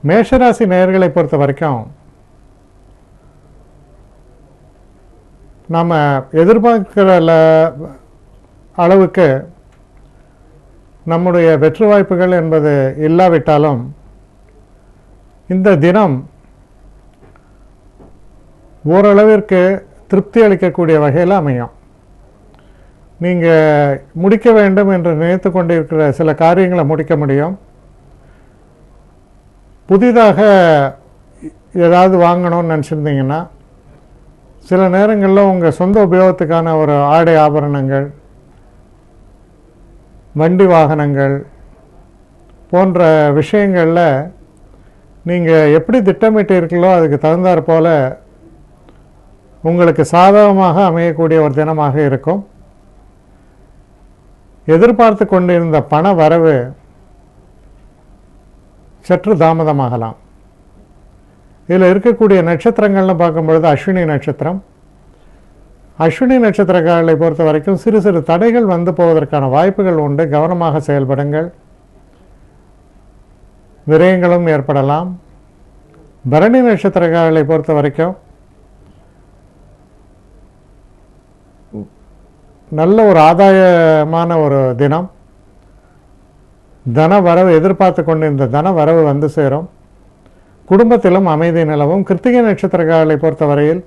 மேஷராசி நேயர்களை பொறுத்த வரைக்கும் நம்ம எதிர்பார்க்கிற அளவுக்கு நம்முடைய வெற்றி வாய்ப்புகள் என்பது இல்லாவிட்டாலும் இந்த தினம் ஓரளவிற்கு திருப்தி அளிக்கக்கூடிய வகையில் அமையும். நீங்கள் முடிக்க வேண்டும் என்று நினைத்து கொண்டிருக்கிற சில காரியங்களை முடிக்க முடியும். புதிதாக ஏதாவது வாங்கணும்னு நினச்சிருந்தீங்கன்னா சில நேரங்களில் உங்கள் சொந்த உபயோகத்துக்கான ஒரு ஆடை ஆபரணங்கள், வண்டி வாகனங்கள் போன்ற விஷயங்களில் நீங்கள் எப்படி திட்டமிட்டீர்களோ அதுக்கு தகுந்தாற் போல உங்களுக்கு சாதகமாக அமையக்கூடிய ஒரு தினமாக இருக்கும். எதிர்பார்த்து கொண்டிருந்த பண வரவு சற்று தாமதமாகலாம். இதில் இருக்கக்கூடிய நட்சத்திரங்கள்னு பார்க்கும்பொழுது அஸ்வினி நட்சத்திரம். அஸ்வினி நட்சத்திரக்காரர்களை பொறுத்த வரைக்கும் சிறு சிறு தடைகள் வந்து போவதற்கான வாய்ப்புகள் உண்டு. கவனமாக செயல்படுங்கள். விரயங்களும் ஏற்படலாம். பரணி நட்சத்திரக்காரர்களை பொறுத்த வரைக்கும் நல்ல ஒரு ஆதாயமான ஒரு தினம். தன வரவு எதிர்பார்த்து கொண்டிருந்த தன வரவு வந்து சேரும். குடும்பத்திலும் அமைதி நிலவும். கிருத்திகை நட்சத்திரக்காரர்களை பொறுத்தவரையில்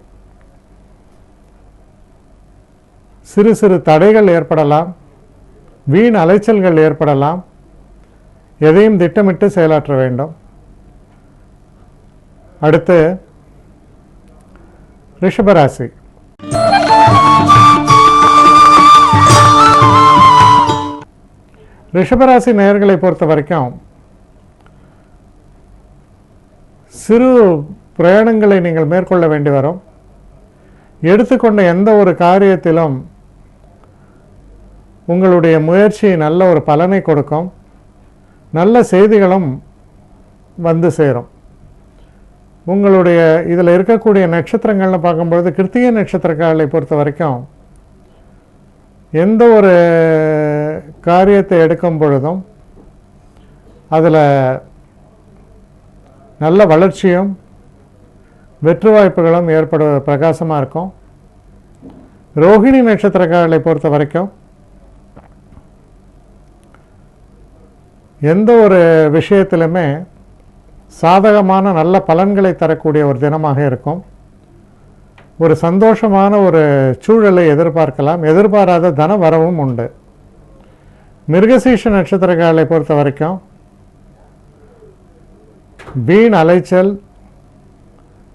சிறு சிறு தடைகள் ஏற்படலாம். வீண் அலைச்சல்கள் ஏற்படலாம். எதையும் திட்டமிட்டு செயலாற்ற வேண்டும். அடுத்து ரிஷபராசி. ரிஷபராசி நேயர்களை பொறுத்த வரைக்கும் சிறு பிரயாணங்களை நீங்கள் மேற்கொள்ள வேண்டி வரும். எடுத்துக்கொண்ட எந்த ஒரு காரியத்திலும் உங்களுடைய முயற்சி நல்ல ஒரு பலனை கொடுக்கும். நல்ல செய்திகளும் வந்து சேரும். உங்களுடைய இதில் இருக்கக்கூடிய நட்சத்திரங்கள்னு பார்க்கும்பொழுது கிருத்திகை நட்சத்திரக்காரர்களை பொறுத்த வரைக்கும் எந்த ஒரு காரியத்தை எடுக்கும் பொழுதும் அதில் நல்ல வளர்ச்சியும் வெற்றி வாய்ப்புகளும் ஏற்பட பிரகாசமாக இருக்கும். ரோகிணி நட்சத்திரக்காரர்களை பொறுத்த வரைக்கும் எந்த ஒரு விஷயத்திலுமே சாதகமான நல்ல பலன்களை தரக்கூடிய ஒரு தினமாக இருக்கும். ஒரு சந்தோஷமான ஒரு சூழலை எதிர்பார்க்கலாம். எதிர்பாராத தன வரவும் உண்டு. மிருகசீஷ நட்சத்திரக்காரர்களை பொறுத்த வரைக்கும் வீண் அலைச்சல்,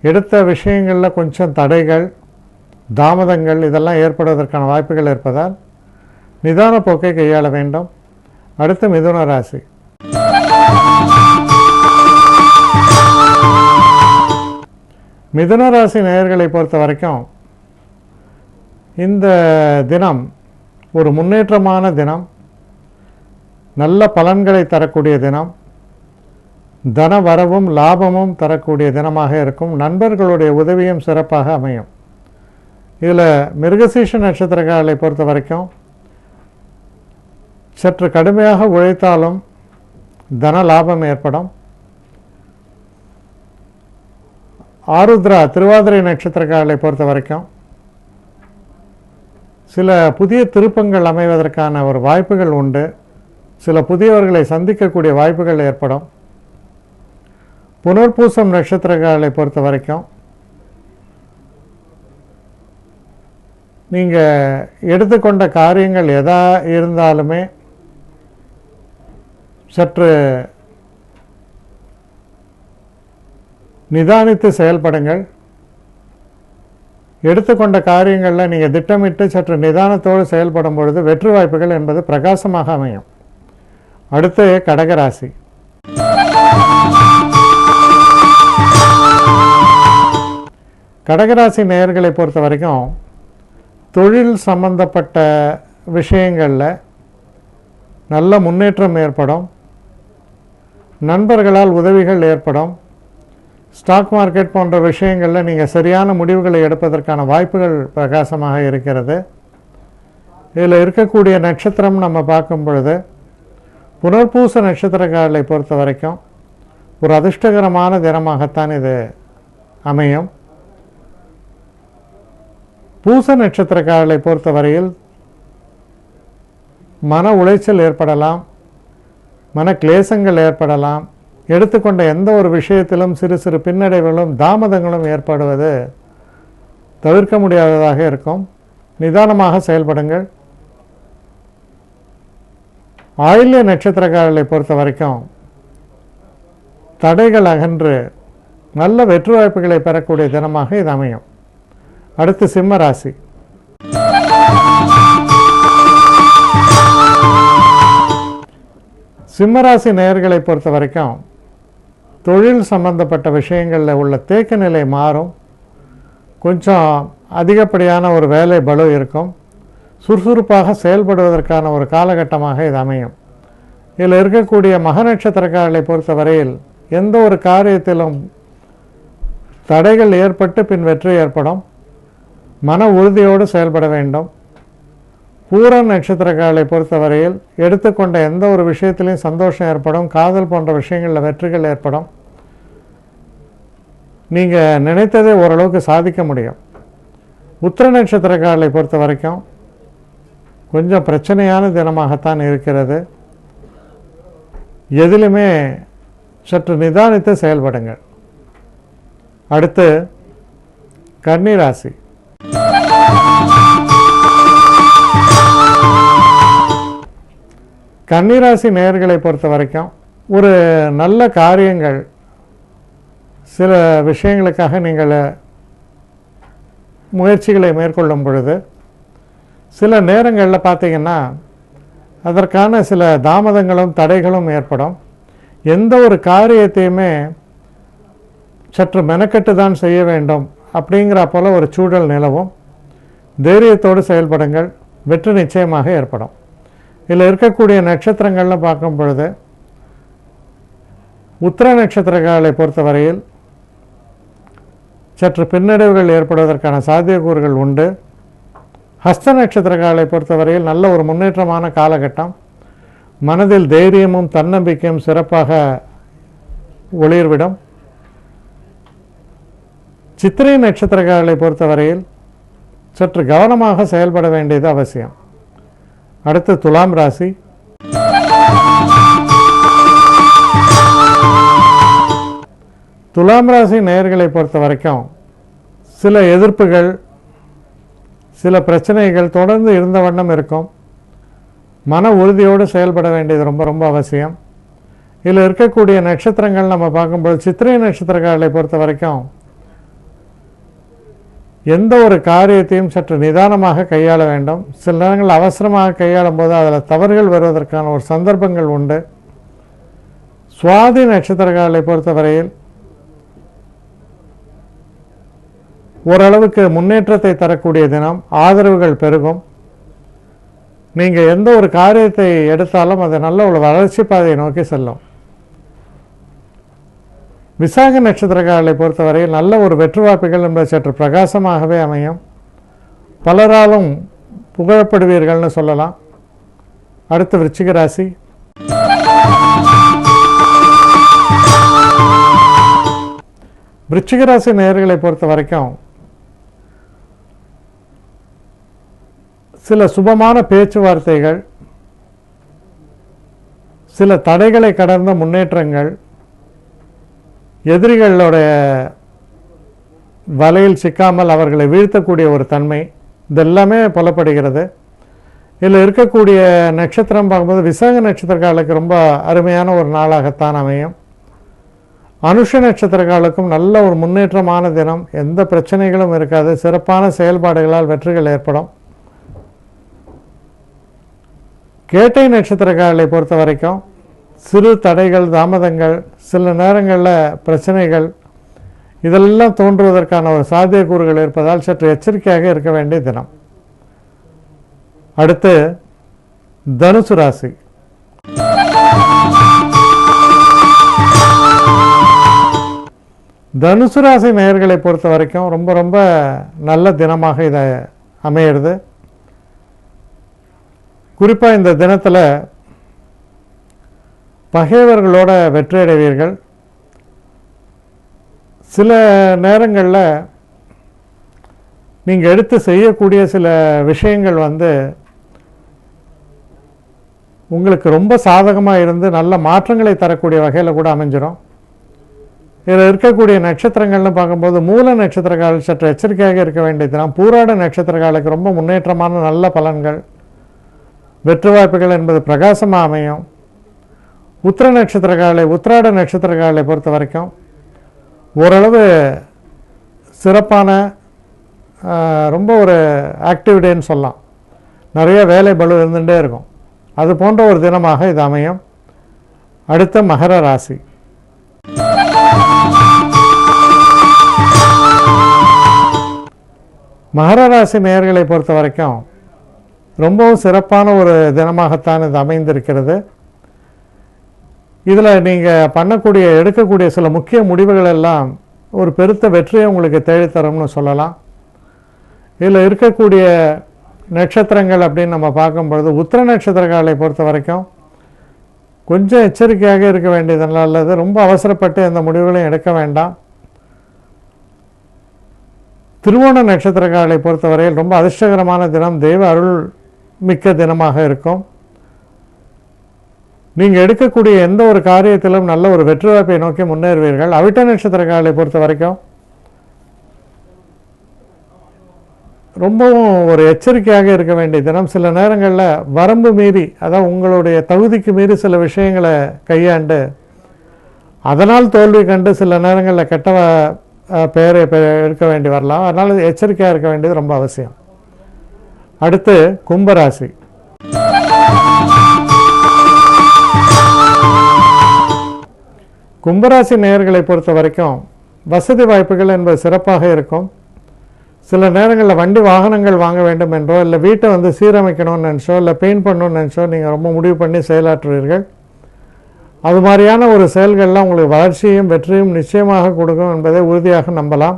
எடுத்த விஷயங்களில் கொஞ்சம் தடைகள், தாமதங்கள் இதெல்லாம் ஏற்படுவதற்கான வாய்ப்புகள் இருப்பதால் நிதான போக்கை கையாள வேண்டும். அடுத்து மிதுன ராசி. மிதுன ராசி நேயர்களை பொறுத்த வரைக்கும் இந்த தினம் ஒரு முன்னேற்றமான தினம். நல்ல பலன்களை தரக்கூடிய தினம். தன வரவும் லாபமும் தரக்கூடிய தினமாக இருக்கும். நண்பர்களுடைய உதவியும் சிறப்பாக அமையும். இதில் மிருகசீஷ நட்சத்திரக்காரர்களை பொறுத்த வரைக்கும் சற்று கடுமையாக உழைத்தாலும் தன லாபம் ஏற்படும். ஆருத்ரா திருவாதிரை நட்சத்திரக்காரர்களை பொறுத்த வரைக்கும் சில புதிய திருப்பங்கள் அமைவதற்கான ஒரு வாய்ப்புகள் உண்டு. சில புதியவர்களை சந்திக்கக்கூடிய வாய்ப்புகள் ஏற்படும். புனர்பூசம் நட்சத்திரக்காரர்களை பொறுத்த வரைக்கும் நீங்கள் எடுத்துக்கொண்ட காரியங்கள் எதா இருந்தாலுமே சற்று நிதானித்து செயல்படுங்கள். எடுத்துக்கொண்ட காரியங்களில் நீங்கள் திட்டமிட்டு சற்று நிதானத்தோடு செயல்படும் பொழுது வெற்றி வாய்ப்புகள் என்பது பிரகாசமாக அமையும். அடுத்து கடகராசி. கடகராசி நேயர்களை பொறுத்த வரைக்கும் தொழில் சம்பந்தப்பட்ட விஷயங்களில் நல்ல முன்னேற்றம் ஏற்படும். நண்பர்களால் உதவிகள் ஏற்படும். ஸ்டாக் மார்க்கெட் போன்ற விஷயங்களில் நீங்கள் சரியான முடிவுகளை எடுப்பதற்கான வாய்ப்புகள் பிரகாசமாக இருக்கிறது. இதில் இருக்கக்கூடிய நட்சத்திரம் நம்ம பார்க்கும் பொழுது புனர்பூச நட்சத்திரக்காரர்களை பொறுத்த வரைக்கும் ஒரு அதிர்ஷ்டகரமான தினமாகத்தான் இது அமையும். பூச நட்சத்திரக்காரர்களை பொறுத்தவரையில் மன உளைச்சல் ஏற்படலாம், மன கிளேசங்கள் ஏற்படலாம். எடுத்துக்கொண்ட எந்த ஒரு விஷயத்திலும் சிறு சிறு பின்னடைவுகளும் தாமதங்களும் ஏற்படுவது தவிர்க்க முடியாததாக இருக்கும். நிதானமாக செயல்படுங்கள். ஆயில்ய நட்சத்திரக்காரர்களை பொறுத்த வரைக்கும் தடைகள் அகன்று நல்ல வெற்றி வாய்ப்புகளை பெறக்கூடிய தினமாக இது அமையும். அடுத்து சிம்ம ராசி. சிம்மராசி நேயர்களை பொறுத்த வரைக்கும் தொழில் சம்பந்தப்பட்ட விஷயங்களில் உள்ள தேக்க நிலை மாறும். கொஞ்சம் அதிகப்படியான ஒரு வேலை பளு இருக்கும். சுறுசுறுப்பாக செயல்படுவதற்கான ஒரு காலகட்டமாக இது அமையும். இதில் இருக்கக்கூடிய மக நட்சத்திரக்காரர்களை பொறுத்தவரையில் எந்த ஒரு காரியத்திலும் தடைகள் ஏற்பட்டு பின் வெற்றி ஏற்படும். மன உறுதியோடு செயல்பட வேண்டும். பூர நட்சத்திரக்காரர்களை பொறுத்தவரையில் எடுத்துக்கொண்ட எந்த ஒரு விஷயத்திலையும் சந்தோஷம் ஏற்படும். காதல் போன்ற விஷயங்களில் வெற்றிகள் ஏற்படும். நீங்கள் நினைத்ததை ஓரளவுக்கு சாதிக்க முடியும். உத்திர நட்சத்திரக்காரர்களை பொறுத்த வரைக்கும் கொஞ்சம் பிரச்சனையான தினமாகத்தான் இருக்கிறது. எதிலுமே சற்று நிதானித்து செயல்படுங்கள். அடுத்து கன்னி ராசி. கன்னிராசி நேயர்களை பொறுத்த வரைக்கும் ஒரு நல்ல காரியங்கள் சில விஷயங்களுக்காக நீங்கள் முயற்சிகளை மேற்கொள்ளும் பொழுது சில நேரங்களில் பார்த்தீங்கன்னா அதற்கான சில தாமதங்களும் தடைகளும் ஏற்படும். எந்த ஒரு காரியத்தையுமே சற்று மெனக்கெட்டு தான் செய்ய வேண்டும் அப்படிங்கிற போல ஒரு சூழல் நிலவும். தைரியத்தோடு செயல்படுங்கள். வெற்றி நிச்சயமாக ஏற்படும். இதில் இருக்கக்கூடிய நட்சத்திரங்கள்னு பார்க்கும் பொழுது உத்திர நட்சத்திரக்காரர்களை பொறுத்தவரையில் சற்று பின்னடைவுகள் ஏற்படுவதற்கான சாத்தியக்கூறுகள் உண்டு. ஹஸ்த நட்சத்திரக்காரர்களை பொறுத்தவரையில் நல்ல ஒரு முன்னேற்றமான காலகட்டம். மனதில் தைரியமும் தன்னம்பிக்கையும் சிறப்பாக ஒளிர்விடும். சித்திரை நட்சத்திரக்காரர்களை பொறுத்தவரையில் சற்று கவனமாக செயல்பட வேண்டியது அவசியம். அடுத்து துலாம் ராசி. துலாம் ராசி நேயர்களை பொறுத்த வரைக்கும் சில எதிர்ப்புகள், சில பிரச்சனைகள் தொடர்ந்து இருந்த வண்ணம் இருக்கும். மன உறுதியோடு செயல்பட வேண்டியது ரொம்ப ரொம்ப அவசியம். இதில் இருக்கக்கூடிய நட்சத்திரங்கள் நம்ம பார்க்கும்போது சித்திரை நட்சத்திரக்காரர்களை பொறுத்த வரைக்கும் எந்த ஒரு காரியத்தையும் சற்று நிதானமாக கையாள வேண்டும். சில நேரங்கள் அவசரமாக கையாளும் போது அதில் தவறுகள் வருவதற்கான ஒரு சந்தர்ப்பங்கள் உண்டு. சுவாதி நட்சத்திரக்காரர்களை பொறுத்தவரையில் ஓரளவுக்கு முன்னேற்றத்தை தரக்கூடிய தினம். ஆதரவுகள் பெருகும். நீங்கள் எந்த ஒரு காரியத்தை எடுத்தாலும் அது நல்ல ஒரு வளர்ச்சி பாதையை நோக்கி செல்லும். விசாக நட்சத்திரக்காரர்களை பொறுத்தவரையில் நல்ல ஒரு வெற்றி வாய்ப்புகள் என்பது சற்று பிரகாசமாகவே அமையும். பலராலும் புகழப்படுவீர்கள்னு சொல்லலாம். அடுத்து விருச்சிக ராசி. விருச்சிக ராசி நேயர்களை பொறுத்த வரைக்கும் சில சுபமான பேச்சுவார்த்தைகள், சில தடைகளை கடந்த முன்னேற்றங்கள், எதிரிகளுடைய வலையில் சிக்காமல் அவர்களை வீழ்த்தக்கூடிய ஒரு தன்மை, இதெல்லாமே புலப்படுகிறது. இதில் இருக்கக்கூடிய நட்சத்திரம் பார்க்கும்போது விசாக நட்சத்திரக்காரர்களுக்கு ரொம்ப அருமையான ஒரு நாளாகத்தான் அமையும். அனுஷ நட்சத்திரக்காரர்களுக்கும் நல்ல ஒரு முன்னேற்றமான தினம். எந்த பிரச்சனைகளும் இருக்காது. சிறப்பான செயல்பாடுகளால் வெற்றிகள் ஏற்படும். கேட்டை நட்சத்திரக்காரர்களை பொறுத்த வரைக்கும் சிறு தடைகள், தாமதங்கள், சில நேரங்களில் பிரச்சனைகள் இதெல்லாம் தோன்றுவதற்கான ஒரு சாத்தியக்கூறுகள் இருப்பதால் சற்று எச்சரிக்கையாக இருக்க வேண்டிய தினம். அடுத்து தனுசு ராசி. தனுசு ராசி நேயர்களை பொறுத்த வரைக்கும் ரொம்ப ரொம்ப நல்ல தினமாக இதை அமையிறது. குறிப்பாக இந்த தினத்தில் பகைவர்களோட வெற்றி அடைவீர்கள். சில நேரங்களில் நீங்கள் எடுத்து செய்யக்கூடிய சில விஷயங்கள் உங்களுக்கு ரொம்ப சாதகமாக இருந்து நல்ல மாற்றங்களை தரக்கூடிய வகையில் கூட அமைஞ்சிடும். இதில் இருக்கக்கூடிய நட்சத்திரங்கள்னு பார்க்கும்போது மூல நட்சத்திரக்கால் சற்று எச்சரிக்கையாக இருக்க வேண்டியதுதான். பூராட நட்சத்திரக்காலுக்கு ரொம்ப முன்னேற்றமான நல்ல பலன்கள், வெற்றி வாய்ப்புகள் என்பது பிரகாசமாக அமையும். உத்திர நட்சத்திரக்காலை, உத்திராட நட்சத்திரக்காலை பொறுத்த வரைக்கும் ஓரளவு சிறப்பான ரொம்ப ஒரு ஆக்டிவ் டேன்னு சொல்லலாம். நிறைய வேலை பளு இருந்துகிட்டே இருக்கும். அது போன்ற ஒரு தினமாக இது அமையும். அடுத்த மகர ராசி. மகர ராசி நேயர்களை பொறுத்த வரைக்கும் ரொம்பவும் சிறப்பான ஒரு தினமாகத்தான் இது அமைந்திருக்கிறது. இதில் நீங்கள் பண்ணக்கூடிய எடுக்கக்கூடிய சில முக்கிய முடிவுகள் எல்லாம் ஒரு பெருத்த வெற்றியை உங்களுக்கு தேடித்தரும்னு சொல்லலாம். இதில் இருக்கக்கூடிய நட்சத்திரங்கள் அப்படின்னு நம்ம பார்க்கும்பொழுது உத்திர நட்சத்திரக்காலை பொறுத்த வரைக்கும் கொஞ்சம் எச்சரிக்கையாக இருக்க வேண்டியது நல்லது. ரொம்ப அவசரப்பட்டு எந்த முடிவுகளையும் எடுக்க வேண்டாம். திருவோண நட்சத்திரக்காலை பொறுத்தவரையில் ரொம்ப அதிர்ஷ்டகரமான தினம், தெய்வ அருள் மிக்க தினமாக இருக்கும். நீங்கள் எடுக்கக்கூடிய எந்த ஒரு காரியத்திலும் நல்ல ஒரு வெற்றி வாய்ப்பை நோக்கி முன்னேறுவீர்கள். அவிட்ட நட்சத்திரக்காலை பொறுத்த வரைக்கும் ரொம்பவும் ஒரு எச்சரிக்கையாக இருக்க வேண்டிய தினம். சில நேரங்களில் வரம்பு மீறி, அதாவது உங்களுடைய தகுதிக்கு மீறி சில விஷயங்களை கையாண்டு அதனால் தோல்வி கண்டு சில நேரங்களில் கெட்ட பெயரை எடுக்க வேண்டி வரலாம். அதனால் எச்சரிக்கையாக இருக்க வேண்டியது ரொம்ப அவசியம். அடுத்து கும்பராசி. கும்பராசி நேயர்களை பொறுத்த வரைக்கும் வசதி வாய்ப்புகள் என்பது சிறப்பாக இருக்கும். சில நேரங்களில் வண்டி வாகனங்கள் வாங்க வேண்டும் என்றோ, இல்லை வீட்டை சீரமைக்கணும்னு நினச்சோ, இல்லை பெயிண்ட் பண்ணணும்னு நினச்சோ நீங்கள் ரொம்ப முடிவு பண்ணி செயலாற்றுவீர்கள். அது மாதிரியான ஒரு செயல்கள்லாம் உங்களுக்கு வளர்ச்சியும் வெற்றியும் நிச்சயமாக கொடுக்கும் என்பதை உறுதியாக நம்பலாம்.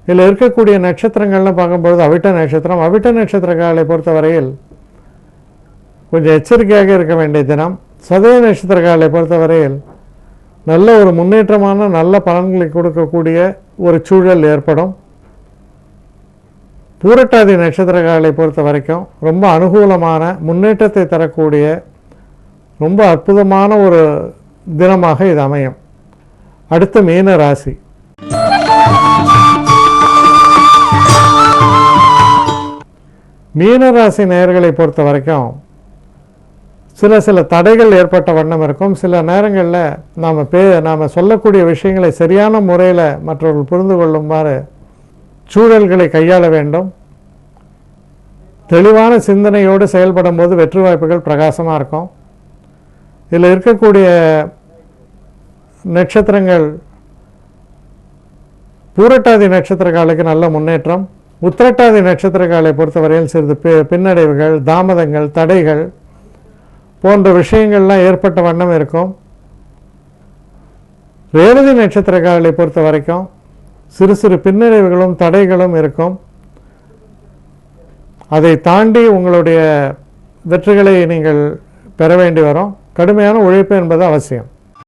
இதில் இருக்கக்கூடிய நட்சத்திரங்கள்னு பார்க்கும்பொழுது அவிட்ட நட்சத்திரம். அவிட்ட நட்சத்திரக்காலை பொறுத்தவரையில் கொஞ்சம் எச்சரிக்கையாக இருக்க வேண்டிய தினம். சதய நட்சத்திரக்காலை பொறுத்தவரையில் நல்ல ஒரு முன்னேற்றமான நல்ல பலன்களை கொடுக்கக்கூடிய ஒரு சூழல் ஏற்படும். பூரட்டாதி நட்சத்திரக்காலை பொறுத்த வரைக்கும் ரொம்ப அனுகூலமான முன்னேற்றத்தை தரக்கூடிய ரொம்ப அற்புதமான ஒரு தினமாக இது அமையும். அடுத்து மீன ராசி. மீனராசி நேயர்களை பொறுத்த வரைக்கும் சில தடைகள் ஏற்பட்ட வண்ணம் இருக்கும். சில நேரங்களில் நாம் சொல்லக்கூடிய விஷயங்களை சரியான முறையில் மற்றவர்கள் புரிந்து கொள்ளுமாறு சூழல்களை கையாள வேண்டும். தெளிவான சிந்தனையோடு செயல்படும் போது வெற்றி வாய்ப்புகள் பிரகாசமாக இருக்கும். இதில் இருக்கக்கூடிய நட்சத்திரங்கள் பூரட்டாதி நட்சத்திரக்காலுக்கு நல்ல முன்னேற்றம். உத்திரட்டாதி நட்சத்திரக்காலை பொறுத்தவரையில் சிறிது பின்னடைவுகள், தாமதங்கள், தடைகள் போன்ற விஷயங்கள்லாம் ஏற்பட்ட வண்ணம் இருக்கும். ரேவதி நட்சத்திரக்காலை பொறுத்த வரைக்கும் சிறு பின்னடைவுகளும் தடைகளும் இருக்கும். அதை தாண்டி உங்களுடைய வெற்றிகளை நீங்கள் பெற வேண்டி வரும். கடுமையான உழைப்பு என்பது அவசியம்.